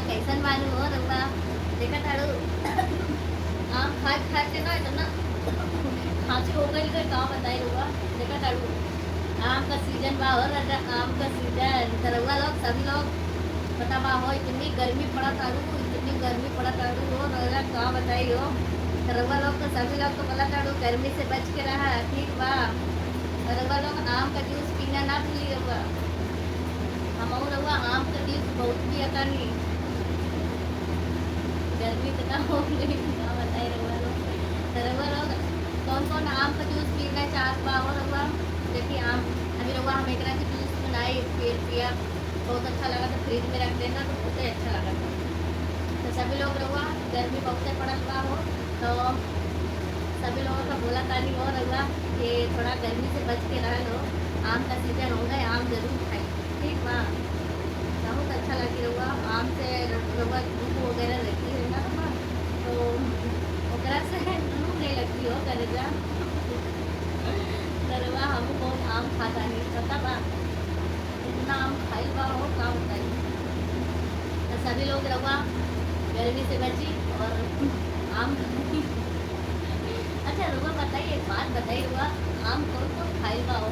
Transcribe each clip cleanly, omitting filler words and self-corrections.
कैसन मालूम हो रउआ देखा तारू आम खा खा के ना इतना खांसी हो गई के का बताई रउआ देखा तारू आम का सीजन बा हो राजा आम का सीजन तो रउआ लोग सभी लोग पता बा हो इतनी गर्मी पड़ा तारू इतनी गर्मी पड़ा तारू हो राजा का बताई हो तो रउआ लोग तो सभी लोग तो बोला तारू गर्मी से बच के रहा ठीक बा और रउआ लोग आम का जूस पीना ना भूली रउआ हम रउआ आम का जूस बहुत पिया तानी गर्मी इतना हो गई क्या बताए रउआ लोग तो रउआ लोग कौन कौन आम का जूस पीना चाहत बा हो रउआ देखिए आम अभी रउआ हम एकरा के जूस बनाई फिर पिया बहुत अच्छा लगा तो फ्रिज में रख देना तो बहुत ही अच्छा लगा था तो सभी लोग रउआ गर्मी बहुत पड़त बा हो तो सभी लोगों का बोला तानी हो रउआ कि थोड़ा गर्मी से बच के रह लो आम का सीजन हो गए आम जरूर खाई ठीक बा बहुत अच्छा लगी रउआ आम से रउआ धूप वगैरह रहती है ना रउआ तो ओकरा से धूप नहीं लगती हो करेजा तो रउआ हम बहुत आम खाता नहीं पता बा इतना आम खाई बा हो का बताई तो सभी लोग रउआ गर्मी से बची और आम अच्छा रुआ बताइए एक बात बताइए रुआ आम कौन कौन खाई बा हो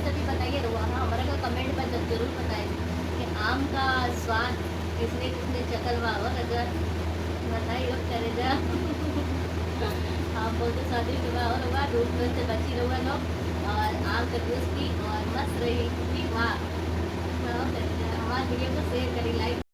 सभी बताइए रुआ हाँ हमारे को कमेंट में जरूर बताइए कि आम का स्वाद किसने किसने चखल बा हो अगर बताइए करे जा हाँ बहुत स्वादिष्ट बा हो रुआ धूप में से बची रुआ लोग और आम का जूस पी और मस्त रही ठीक वाह हमारे वीडियो को शेयर करी लाइक